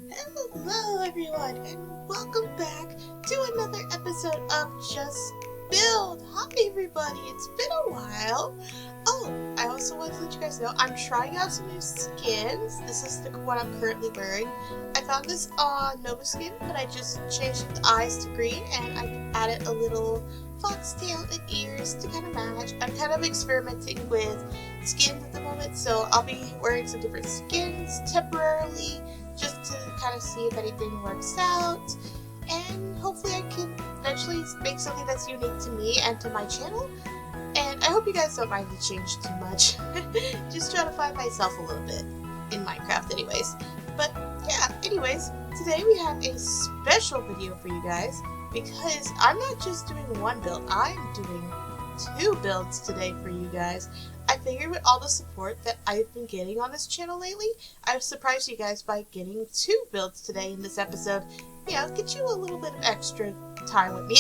Hello everyone and welcome back to another episode of Just Build. Hi everybody, it's been a while. Oh, I also want to let you guys know I'm trying out some new skins. This is the one I'm currently wearing. I found this on Nova Skin, but I just changed the eyes to green and I added a little foxtail and ears to kind of match. I'm kind of experimenting with skins at the moment, so I'll be wearing some different skins temporarily just to kind of see if anything works out, and hopefully I can eventually make something that's unique to me and to my channel. And I hope you guys don't mind the change too much. Just trying to find myself a little bit in Minecraft anyways. But yeah, anyways, today we have a special video for you guys because I'm not just doing one build, I'm doing two builds today for you guys. I figured with all the support that I've been getting on this channel lately, I've surprised you guys by getting two builds today in this episode. You know, get you a little bit of extra time with me.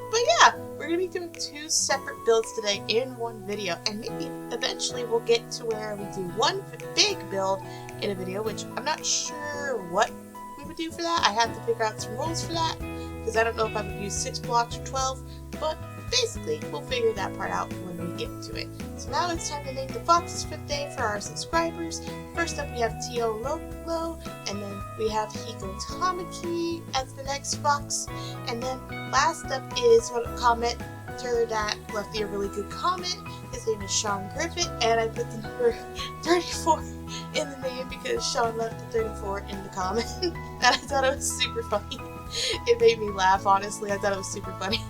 But yeah, we're going to be doing two separate builds today in one video, and maybe eventually we'll get to where we do one big build in a video, which I'm not sure what we would do for that. I have to figure out some rules for that, because I don't know if I would use 6 blocks or 12, but basically, we'll figure that part out when we get to it. So now it's time to name the foxes for the day for our subscribers. First up, we have Tio Lolo, and then we have Hiko Tamaki as the next fox. And then last up is one commenter that left me a really good comment. His name is Sean Griffith, and I put the number 34 in the name because Sean left the 34 in the comment. And I thought it was super funny. It made me laugh, honestly. I thought it was super funny.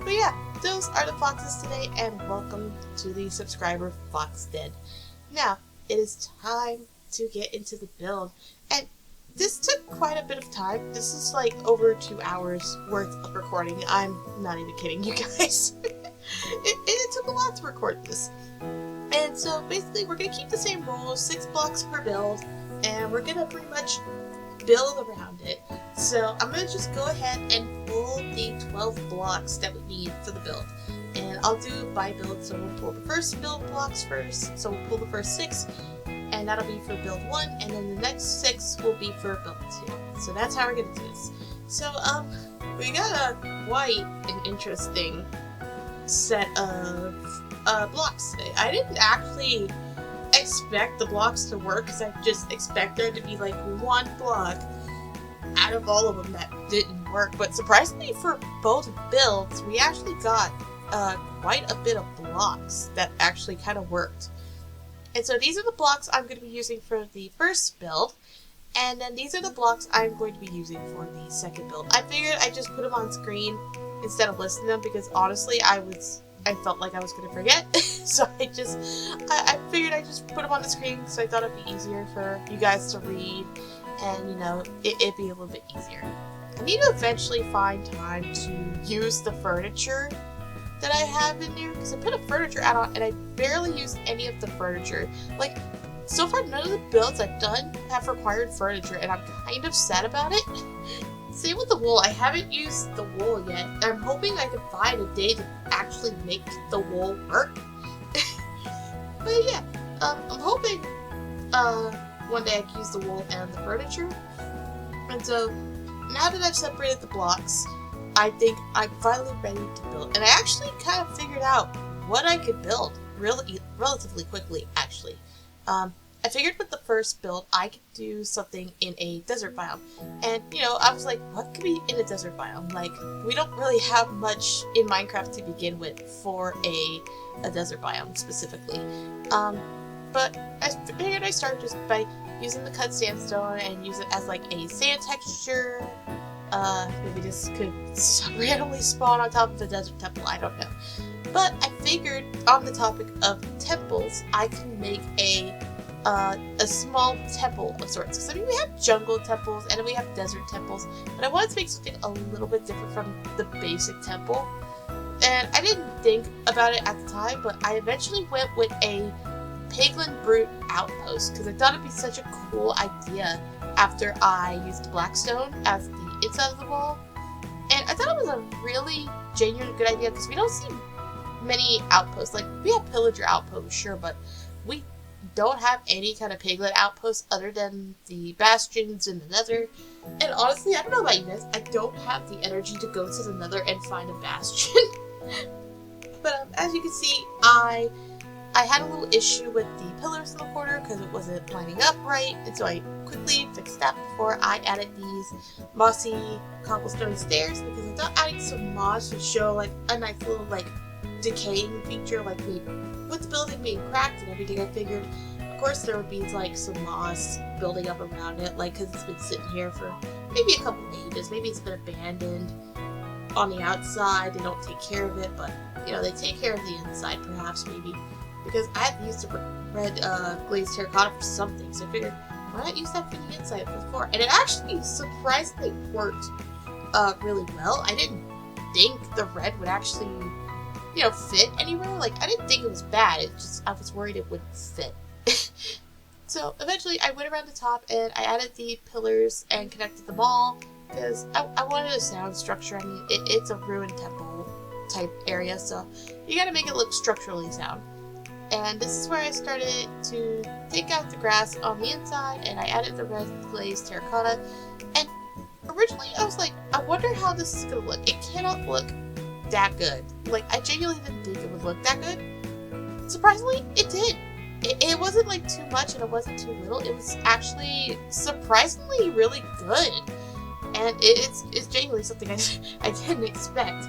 But yeah, those are the foxes today, and welcome to the subscriber Foxdead. Now, it is time to get into the build, and this took quite a bit of time. This is like over 2 hours worth of recording. I'm not even kidding you guys. it took a lot to record this. And so basically we're going to keep the same rules, 6 blocks per build, and we're going to pretty much build around it. So I'm going to just go ahead and pull the 12 blocks that we need for the build. And I'll do by build, so we'll pull the first build blocks first. So we'll pull the first 6, and that'll be for build 1, and then the next 6 will be for build 2. So that's how we're going to do this. So we got a quite an interesting set of blocks today. I didn't actually expect the blocks to work because I just expect there to be like one block out of all of them that didn't work, but surprisingly for both builds we actually got quite a bit of blocks that actually kind of worked. And so these are the blocks I'm going to be using for the first build, and then these are the blocks I'm going to be using for the second build. I figured I'd just put them on screen instead of listing them because honestly I felt like I was going to forget. So I figured I'd just put them on the screen because I thought it'd be easier for you guys to read, and you know, it'd be a little bit easier. I need to eventually find time to use the furniture that I have in there because I put a furniture add-on and I barely use any of the furniture. Like, so far none of the builds I've done have required furniture, and I'm kind of sad about it. Same with the wool. I haven't used the wool yet. I'm hoping I can find a day to actually make the wool work. But yeah, I'm hoping one day I can use the wool and the furniture. And so now that I've separated the blocks, I think I'm finally ready to build. And I actually kind of figured out what I could build relatively quickly, actually. I figured with the first build, I could do something in a desert biome. And, you know, I was like, what could be in a desert biome? Like, we don't really have much in Minecraft to begin with for a desert biome specifically. But I figured I'd start just by using the cut sandstone and use it as like a sand texture. Maybe this could randomly spawn on top of the desert temple, I don't know. But I figured on the topic of temples, I can make a small temple of sorts. Because I mean, we have jungle temples and we have desert temples, but I wanted to make something a little bit different from the basic temple. And I didn't think about it at the time, but I eventually went with a Piglin Brute outpost because I thought it'd be such a cool idea after I used Blackstone as the inside of the wall. And I thought it was a really genuine good idea because we don't see many outposts. Like, we have Pillager outposts, sure, but we don't have any kind of piglet outposts other than the bastions in the nether. And honestly, I don't know about you guys, I don't have the energy to go to the nether and find a bastion. But as you can see, I had a little issue with the pillars in the corner because it wasn't lining up right, and so I quickly fixed that before I added these mossy cobblestone stairs, because I thought adding some moss would show like a nice little like decaying feature, like with the building being cracked and everything. I figured, of course, there would be like some moss building up around it, like because it's been sitting here for maybe a couple of ages, maybe it's been abandoned on the outside. They don't take care of it, but you know, they take care of the inside, perhaps, maybe. Because I had used the red glazed terracotta for something, so I figured, why not use that for the inside of the floor? And it actually surprisingly worked really well. I didn't think the red would actually, you know, fit anywhere. Like, I didn't think it was bad, it just, I was worried it wouldn't fit. So eventually I went around the top and I added the pillars and connected them all, because I wanted a sound structure. I mean, it's a ruined temple type area, so you gotta make it look structurally sound. And this is where I started to take out the grass on the inside, and I added the red glazed terracotta. And originally I was like, I wonder how this is gonna look. It cannot look that good. Like, I genuinely didn't think it would look that good. Surprisingly, it did. It wasn't like too much and it wasn't too little. It was actually surprisingly really good. And it's genuinely something I didn't expect.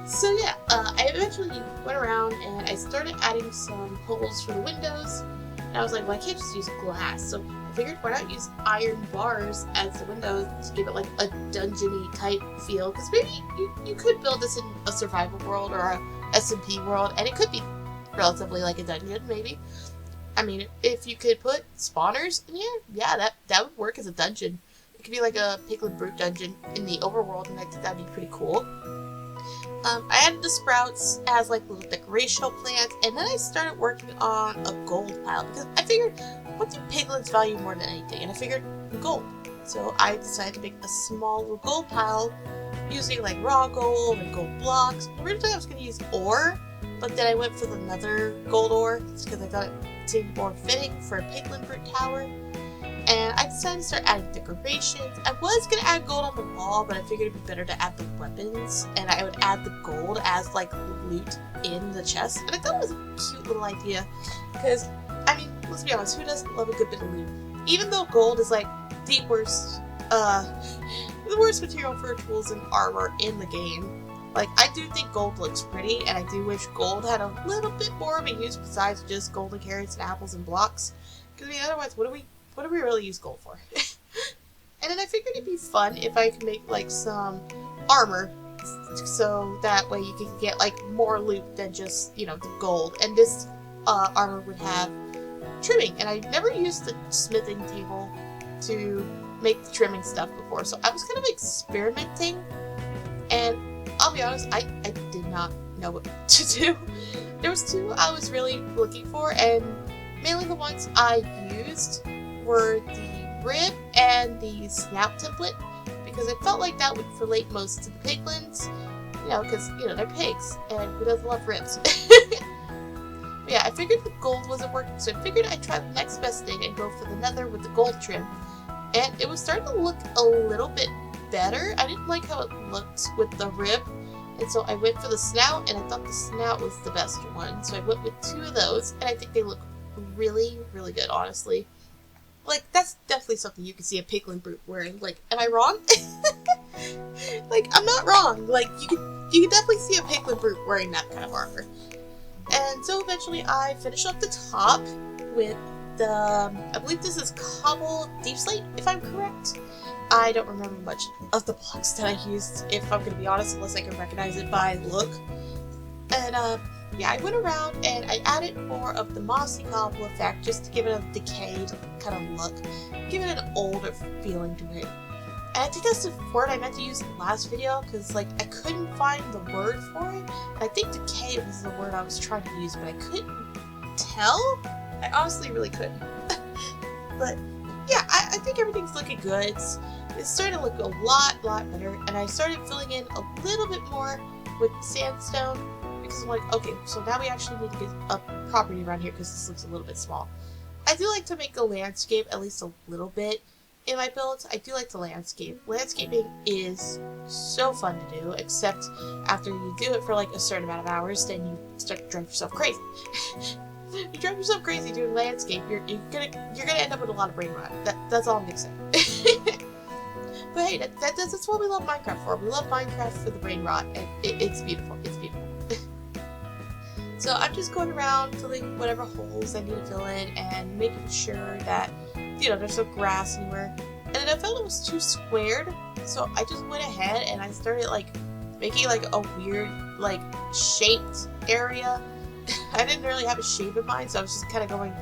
So yeah, I eventually went around and I started adding some holes for the windows. And I was like, well, I can't just use glass. So I figured, why not use iron bars as the windows to give it like a dungeon-y type feel. Because maybe you could build this in a survival world or a SMP world, and it could be relatively like a dungeon, maybe. I mean, if you could put spawners in here, yeah, that would work as a dungeon. It could be like a Piglin Brute dungeon in the overworld, and I think that'd be pretty cool. I added the sprouts as like little decorational plants, and then I started working on a gold pile, because I figured, what do piglins value more than anything? And I figured, gold. So I decided to make a small little gold pile using like raw gold and gold blocks. Originally I was going to use ore, but then I went for the nether gold ore, because I thought it seemed more fitting for a Piglin Brute tower. And I decided to start adding decorations. I was going to add gold on the wall, but I figured it'd be better to add the weapons, and I would add the gold as like loot in the chest. And I thought it was a cute little idea, because, I mean, let's be honest, who doesn't love a good bit of loot? Even though gold is like the worst material for tools and armor in the game. Like, I do think gold looks pretty, and I do wish gold had a little bit more of a use besides just golden carrots and apples and blocks. Because, I mean, otherwise, what do we really use gold for? And then I figured it'd be fun if I could make like some armor, so that way you can get like more loot than just, you know, the gold. And this armor would have trimming, and I never used the smithing table to make the trimming stuff before, so I was kind of experimenting, and I'll be honest, I did not know what to do. There was two I was really looking for, and mainly the ones I used were the rib and the snout template, because I felt like that would relate most to the piglins, you know, because, you know, they're pigs, and who doesn't love ribs? But yeah, I figured the gold wasn't working, so I figured I'd try the next best thing and go for the nether with the gold trim, and it was starting to look a little bit better. I didn't like how it looked with the rib, and so I went for the snout, and I thought the snout was the best one, so I went with two of those, and I think they look really, really good, honestly. Like, that's definitely something you can see a Piglin Brute wearing. Like, am I wrong? Like, I'm not wrong. Like, you can definitely see a Piglin Brute wearing that kind of armor. And so eventually I finished up the top with the, I believe this is Cobble Deep Slate, if I'm correct. I don't remember much of the blocks that I used, if I'm going to be honest, unless I can recognize it by look. And, yeah, I went around and I added more of the mossy cobble effect just to give it a decayed kind of look, give it an older feeling to it. And I think that's the word I meant to use in the last video, because like I couldn't find the word for it. And I think decay was the word I was trying to use, but I couldn't tell. I honestly really couldn't. But yeah, I think everything's looking good. It's starting to look a lot better, and I started filling in a little bit more with sandstone. Because I'm like, okay, so now we actually need to get a property around here because this looks a little bit small. I do like to make a landscape at least a little bit in my builds. I do like the landscape. Landscaping is so fun to do, except after you do it for like a certain amount of hours, then you start to drive yourself crazy. You drive yourself crazy doing landscape, you're gonna end up with a lot of brain rot. That's all I'm gonna say. But hey, that's what we love Minecraft for. We love Minecraft for the brain rot, and it's beautiful. It's beautiful. So I'm just going around filling whatever holes I need to fill in and making sure that, you know, there's no grass anywhere. And then I felt it was too squared, so I just went ahead and I started like making like a weird like shaped area. I didn't really have a shape in mind, so I was just kind of going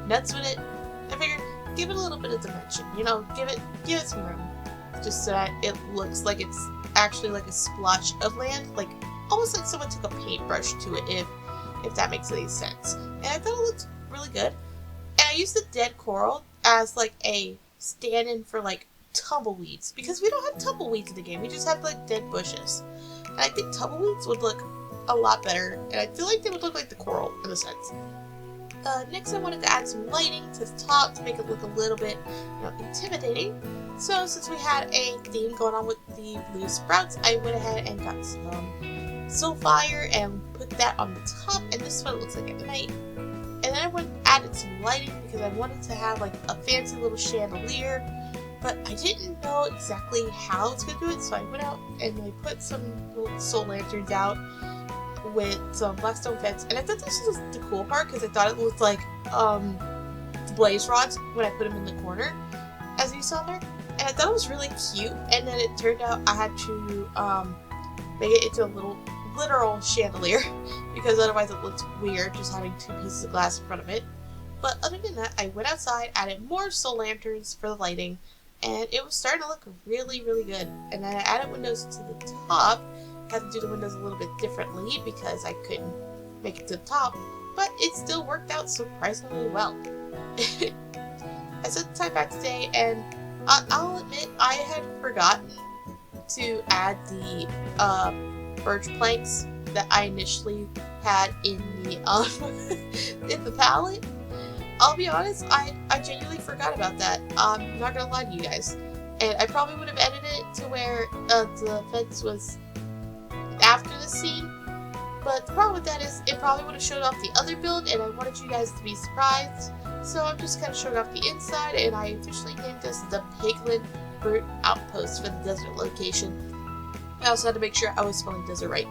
nuts with it. I figured, give it a little bit of dimension, you know, give it some room, just so that it looks like it's actually like a splotch of land, like almost like someone took a paintbrush to it, if that makes any sense. And I thought it looked really good. And I used the dead coral as like a stand-in for like tumbleweeds, because we don't have tumbleweeds in the game. We just have like dead bushes. And I think tumbleweeds would look a lot better, and I feel like they would look like the coral in a sense. Next, I wanted to add some lighting to the top to make it look a little bit, you know, intimidating. So since we had a theme going on with the blue sprouts, I went ahead and got some Soulfire and put that on the top, and this is what it looks like at night. And then I added some lighting because I wanted to have like a fancy little chandelier, but I didn't know exactly how I was going to do it, so I went out and I put some little soul lanterns out with some blackstone fence, and I thought this was the cool part because I thought it looked like blaze rods when I put them in the corner, as you saw there, and I thought it was really cute. And then it turned out I had to make it into a little literal chandelier because otherwise it looked weird just having two pieces of glass in front of it. But other than that, I went outside, added more soul lanterns for the lighting, and it was starting to look really, really good. And then I added windows to the top. Had to do the windows a little bit differently because I couldn't make it to the top, but it still worked out surprisingly well. I set the time back today, and I'll admit I had forgotten to add the birch planks that I initially had in the in the palette. I'll be honest, I genuinely forgot about that. I'm not gonna lie to you guys, and I probably would have edited it to where the fence was after the scene, but the problem with that is it probably would have showed off the other build, and I wanted you guys to be surprised, so I'm just kind of showing off the inside, and I officially named this the Piglin Brute Outpost for the desert location. I also had to make sure I was spelling desert right.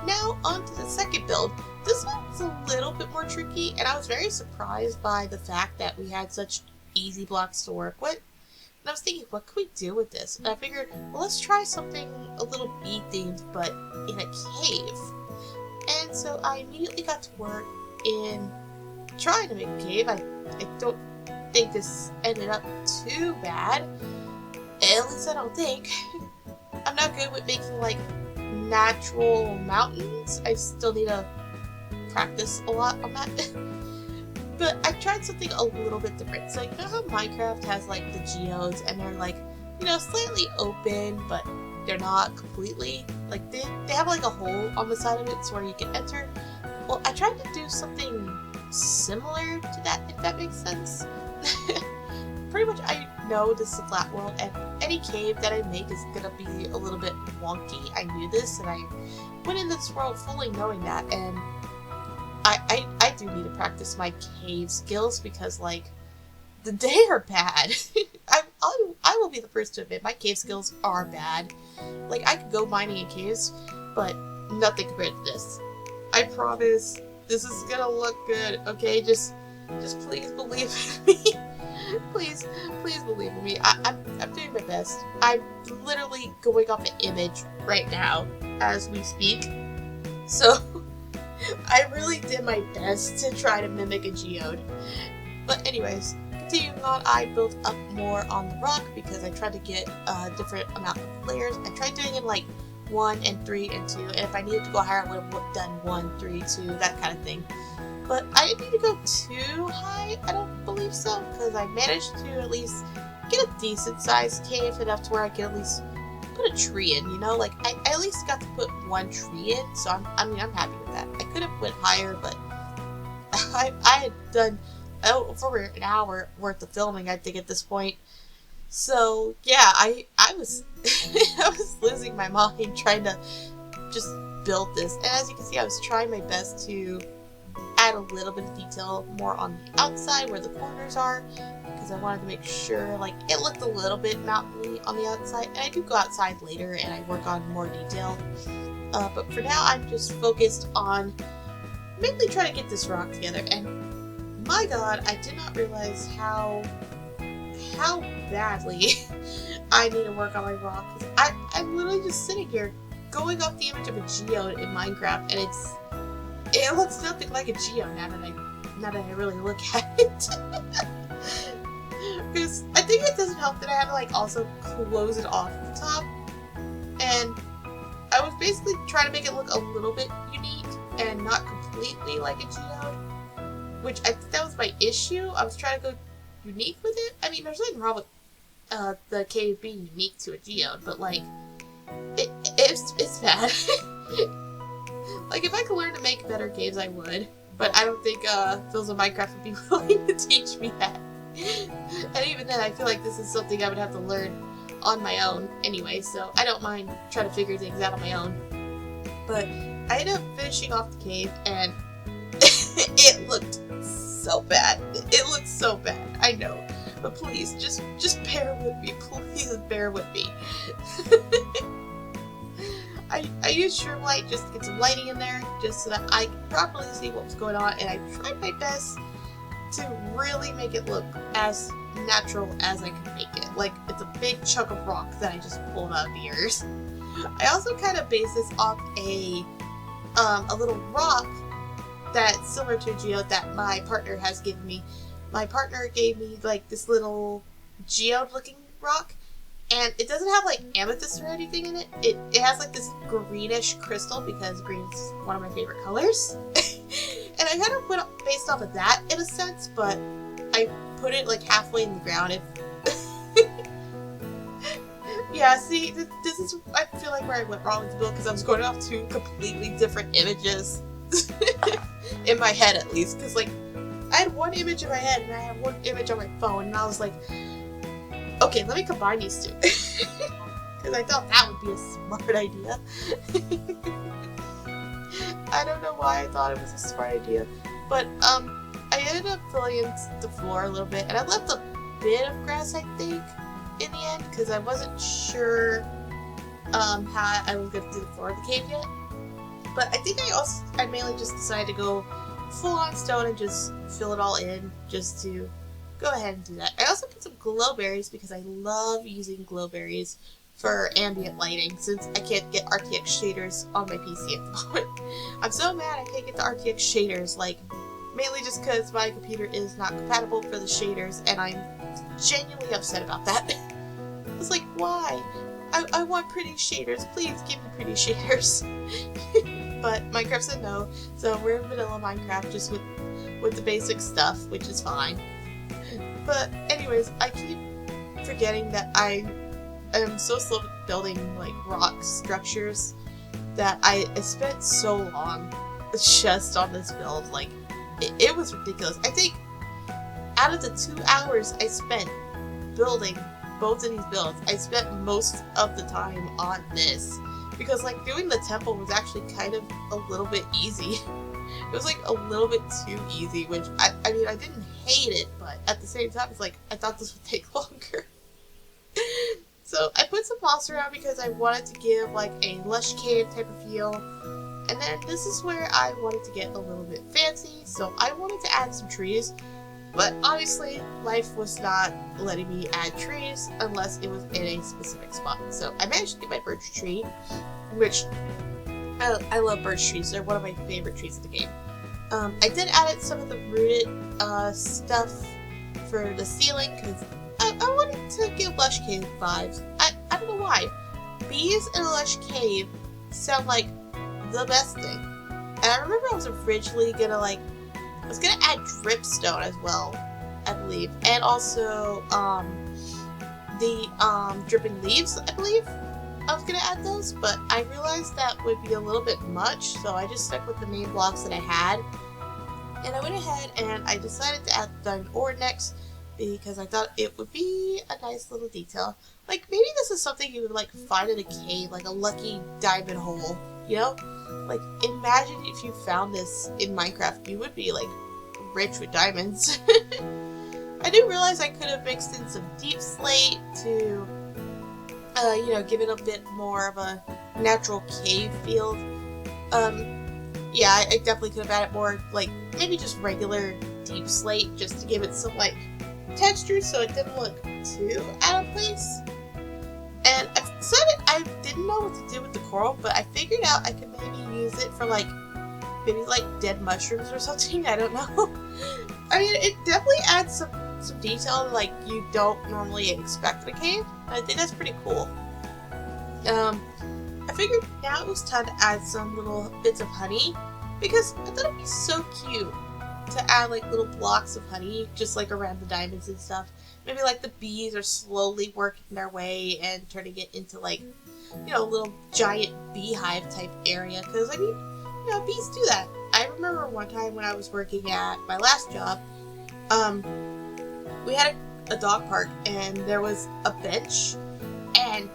Now on to the second build. This one was a little bit more tricky, and I was very surprised by the fact that we had such easy blocks to work with. And I was thinking, what could we do with this? And I figured, well, let's try something a little bee themed, but in a cave. And so I immediately got to work in trying to make a cave. I don't think this ended up too bad. At least I don't think. I'm not good with making like natural mountains. I still need to practice a lot on that. But I tried something a little bit different. So you know how Minecraft has like the geodes and they're like, you know, slightly open, but they're not completely, like they have like a hole on the side of it so where you can enter. Well, I tried to do something similar to that, if that makes sense. Pretty much I know this is a flat world, and any cave that I make is gonna be a little bit wonky. I knew this, and I went in this world fully knowing that, and I do need to practice my cave skills because, like, they are bad. I will be the first to admit my cave skills are bad. Like, I could go mining in caves, but nothing compared to this. I promise this is gonna look good, okay? Just please believe in me. Please believe in me. I'm doing my best. I'm literally going off an image right now as we speak. So I really did my best to try to mimic a geode. But anyways, continuing on, I built up more on the rock because I tried to get a different amount of layers. I tried doing it like 1 and 3 and 2, and if I needed to go higher, I would have done 1, 3, 2, that kind of thing. But I didn't need to go too high, I don't believe so, because I managed to at least get a decent sized cave enough to where I could at least put a tree in, you know? Like, I at least got to put 1 tree in, so I'm happy with that. I could have went higher, but I had done over an hour worth of filming, I think, at this point. So yeah, I was I was losing my mind trying to just build this. And as you can see, I was trying my best to add a little bit of detail more on the outside where the corners are, because I wanted to make sure like it looked a little bit mountainy on the outside. And I do go outside later and I work on more detail. But for now, I'm just focused on mainly trying to get this rock together. And my god, I did not realize how badly I need to work on my rock. I'm literally just sitting here going off the image of a geode in Minecraft, and it looks nothing like a geode now that I really look at it. Because I think it doesn't help that I had to like also close it off the top, and I was basically trying to make it look a little bit unique and not completely like a geode, which I think that was my issue. I was trying to go unique with it. I mean, there's nothing wrong with the cave being unique to a geode, but like it's bad. Like if I could learn to make better games, I would, but I don't think Phils of Minecraft would be willing to teach me that. And even then, I feel like this is something I would have to learn on my own anyway, so I don't mind trying to figure things out on my own. But I ended up finishing off the cave, and it looked so bad. It looked so bad, I know. But please, just bear with me. Please bear with me. I used Shroom Light just to get some lighting in there, just so that I could properly see what was going on, and I tried my best to really make it look as natural as I could make it. Like, it's a big chunk of rock that I just pulled out of the earth. I also kind of based this off a little rock that's similar to a geode that my partner has given me. My partner gave me like this little geode looking rock, and it doesn't have like amethyst or anything in it. It has like this greenish crystal, because green is one of my favorite colors. And I kind of went based off of that in a sense, but I put it like halfway in the ground. Yeah, see, this is, I feel like, where I went wrong with the build, because I was going off two completely different images. In my head, at least, because like I had one image in my head and I had one image on my phone, and I was like, okay, let me combine these two. Because I thought that would be a smart idea. I don't know why I thought it was a smart idea, but I ended up filling in the floor a little bit, and I left a bit of grass, I think, in the end, because I wasn't sure how I was going to do the floor of the cave yet. But I think I mainly just decided to go full on stone and just fill it all in, just to go ahead and do that. I also put some glowberries because I love using glowberries for ambient lighting, since I can't get RTX shaders on my PC at the moment. I'm so mad I can't get the RTX shaders, like, mainly just because my computer is not compatible for the shaders, and I'm genuinely upset about that. I was like, why? I want pretty shaders. Please give me pretty shaders. But Minecraft said no, so we're in vanilla Minecraft just with the basic stuff, which is fine. But anyways, I keep forgetting that I am so slow at building like rock structures that I spent so long just on this build. Like, it was ridiculous. I think out of the 2 hours I spent building both of these builds, I spent most of the time on this. Because, like, doing the temple was actually kind of a little bit easy. It was, like, a little bit too easy, which, I mean, I didn't hate it, but at the same time, it's like, I thought this would take longer. So, I put some moss around because I wanted to give, like, a lush cave type of feel. And then this is where I wanted to get a little bit fancy, so I wanted to add some trees. But obviously, life was not letting me add trees unless it was in a specific spot. So I managed to get my birch tree, which I love birch trees. They're one of my favorite trees in the game. I did add some of the rooted stuff for the ceiling because I wanted to give Lush Cave vibes. I don't know why. Bees in a Lush Cave sound like the best thing. And I remember I was originally gonna I was gonna add dripstone as well, I believe, and also the dripping leaves, I believe. I was gonna add those, but I realized that would be a little bit much, so I just stuck with the main blocks that I had. And I went ahead and I decided to add the diamond ore next because I thought it would be a nice little detail. Like, maybe this is something you would, like, find in a cave, like a lucky diamond hole, you know? Like, imagine if you found this in Minecraft, you would be, like, rich with diamonds. I do realize I could have mixed in some deep slate to, you know, give it a bit more of a natural cave feel. Yeah, I definitely could have added more, like, maybe just regular deep slate just to give it some, like, texture so it didn't look too out of place. And I decided I didn't know what to do with the coral, but I figured out I could maybe use it for, like, maybe, like, dead mushrooms or something. I don't know. I mean, it definitely adds some detail, like, you don't normally expect in a cave. I think that's pretty cool. I figured now it was time to add some little bits of honey, because I thought it'd be so cute to add, like, little blocks of honey just, like, around the diamonds and stuff. Maybe, like, the bees are slowly working their way and turning it into, like, you know, a little giant beehive type area, because, I mean, you know, bees do that. I remember one time when I was working at my last job, we had a dog park, and there was a bench, and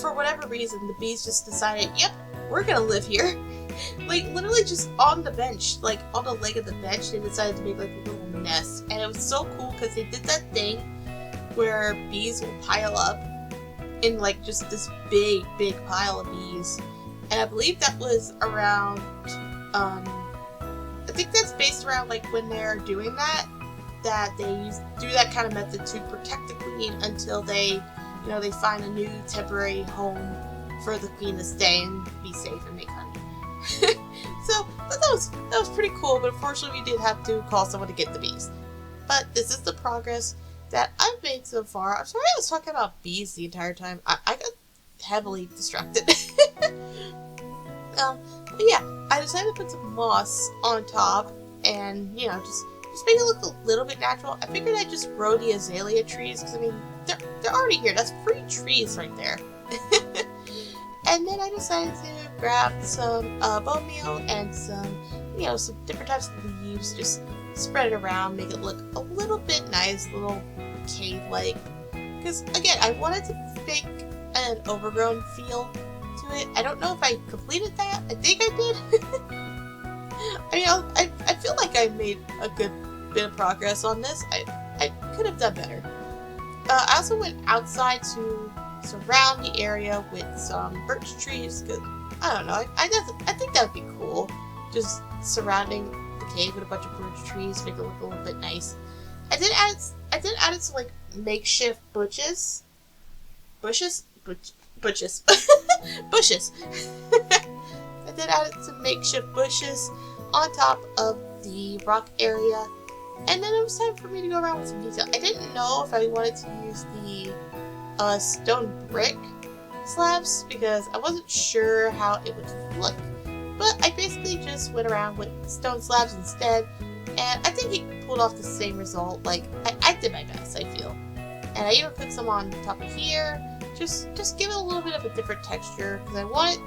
for whatever reason, the bees just decided, yep, we're gonna live here. Like, literally just on the bench, like, on the leg of the bench, they decided to make, like, a little nest. And it was so cool because they did that thing where bees will pile up in, like, just this big, big pile of bees. And I believe that was around, I think that's based around, like, when they're doing that they do that kind of method to protect the queen until they, you know, they find a new temporary home for the queen to stay and be safe and make honey. So that was pretty cool, but unfortunately we did have to call someone to get the bees. But this is the progress that I've made so far. I'm sorry I was talking about bees the entire time. I got heavily distracted. But yeah, I decided to put some moss on top and, you know, just make it look a little bit natural. I figured I'd just grow the azalea trees because, I mean, they're already here. That's free trees right there. And then I decided to grab some bone meal and some, you know, some different types of leaves, just spread it around, make it look a little bit nice, a little cave-like. Because, again, I wanted to make an overgrown feel to it. I don't know if I completed that. I think I did. I mean, I feel like I made a good bit of progress on this. I could have done better. I also went outside to surround the area with some birch trees, because, I don't know, I think that would be cool. Just surrounding the cave with a bunch of birch trees, make it look a little bit nice. I did add some, like, makeshift bushes. Bushes? Bushes. Bushes. I did add some makeshift bushes on top of the rock area. And then it was time for me to go around with some detail. I didn't know if I wanted to use the stone brick slabs because I wasn't sure how it would look. But I basically just went around with stone slabs instead, and I think it pulled off the same result. Like, I did my best, I feel. And I even put some on top of here, just give it a little bit of a different texture, because I wanted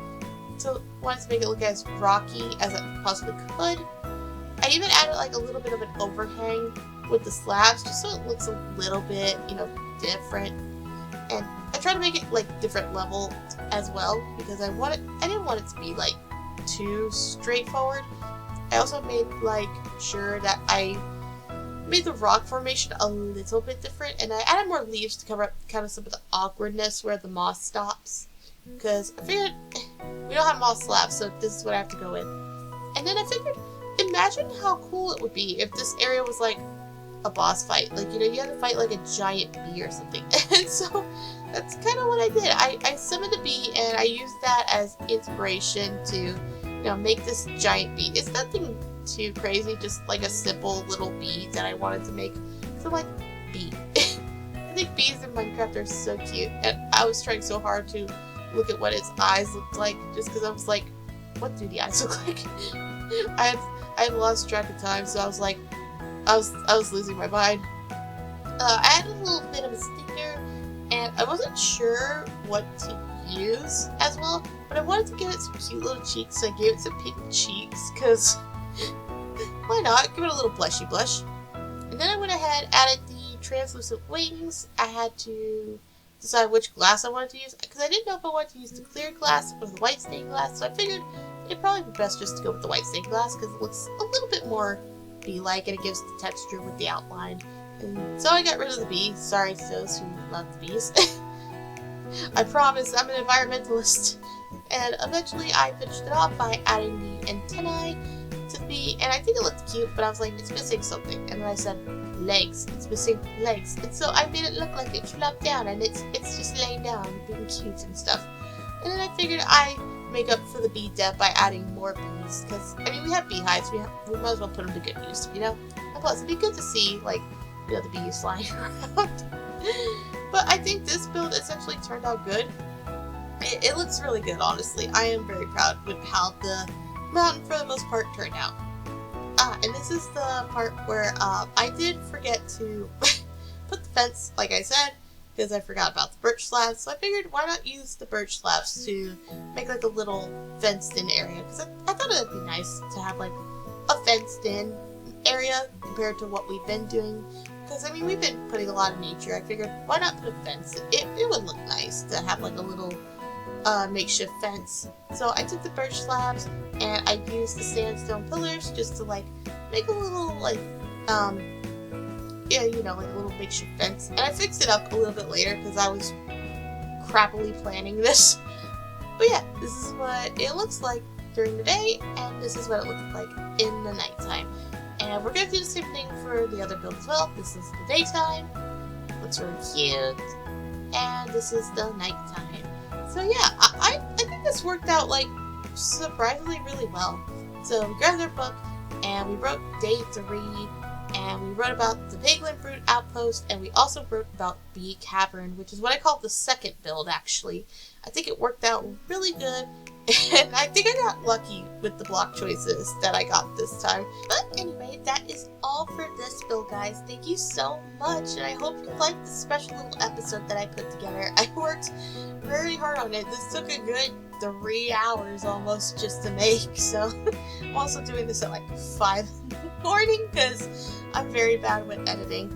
to make it look as rocky as I possibly could. I even added, like, a little bit of an overhang with the slabs, just so it looks a little bit, you know, different. And I tried to make it, like, different level as well, because I didn't want it to be, like, too straightforward. I also made, like, sure that I made the rock formation a little bit different, and I added more leaves to cover up kind of some of the awkwardness where the moss stops, because I figured we don't have moss slabs, so this is what I have to go in. And then I figured, imagine how cool it would be if this area was like a boss fight. Like, you know, you had to fight like a giant bee or something. And so that's kind of what I did. I summoned a bee and I used that as inspiration to, you know, make this giant bee. It's nothing too crazy, just like a simple little bee that I wanted to make. So, like, bee. I think bees in Minecraft are so cute, and I was trying so hard to look at what its eyes looked like, just because I was like, what do the eyes look like? I had lost track of time, so I was like, I was losing my mind. I added a little bit of a sticker, and I wasn't sure what to use as well, but I wanted to give it some cute little cheeks, so I gave it some pink cheeks, because why not? Give it a little blushy blush. And then I went ahead, added the translucent wings. I had to decide which glass I wanted to use, because I didn't know if I wanted to use the clear glass or the white stained glass, so I figured it'd probably be best just to go with the white stained glass, because it looks a little bit more bee-like, and it gives the texture with the outline. And so I got rid of the bee. Sorry to those who love the bees. I promise, I'm an environmentalist. And eventually I finished it off by adding the antennae to the bee, and I think it looked cute, but I was like, it's missing something. And then I said, legs. It's missing legs. And so I made it look like it flopped down, and it's just laying down, being cute and stuff. And then I figured I'd make up for the bee death by adding more bees, because, I mean, we have beehives, we might as well put them to good use, you know? And plus, it'd be good to see, like, you know, the bees flying around. But I think this build essentially turned out good. It looks really good, honestly. I am very proud with how the mountain, for the most part, turned out. And this is the part where I did forget to put the fence, like I said, because I forgot about the birch slabs. So I figured, why not use the birch slabs to make like a little fenced-in area? Because I thought it would be nice to have like a fenced-in area compared to what we've been doing. Because, I mean, we've been putting a lot of nature. I figured, why not put a fence? It would look nice to have like a little makeshift fence. So I took the birch slabs and I used the sandstone pillars just to like make a little like yeah, you know, like a little makeshift fence. And I fixed it up a little bit later because I was crappily planning this. But yeah, this is what it looks like during the day, and this is what it looks like in the nighttime. And we're gonna do the same thing for the other build as well. This is the daytime. Looks really cute. And this is the nighttime. So yeah, I think this worked out like surprisingly really well. So we grabbed our book and we wrote day 3, and we wrote about the Piglin Brood Outpost, and we also wrote about Bee Cavern, which is what I call the second build actually. I think it worked out really good, and I think I got lucky with the block choices that I got this time. But anyway, that is all for this build, guys. Thank you so much, and I hope you liked this special little episode that I put together. I worked very hard on it. This took a good 3 hours almost just to make, so I'm also doing this at like 5 in the morning because I'm very bad with editing.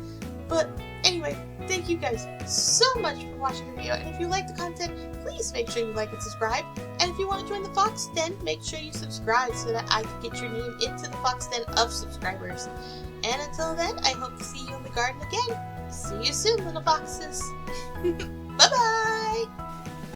But anyway, thank you guys so much for watching the video, and if you like the content, please make sure you like and subscribe. And if you want to join the Fox Den, make sure you subscribe so that I can get your name into the Fox Den of subscribers. And until then, I hope to see you in the garden again. See you soon, little foxes. Bye-bye!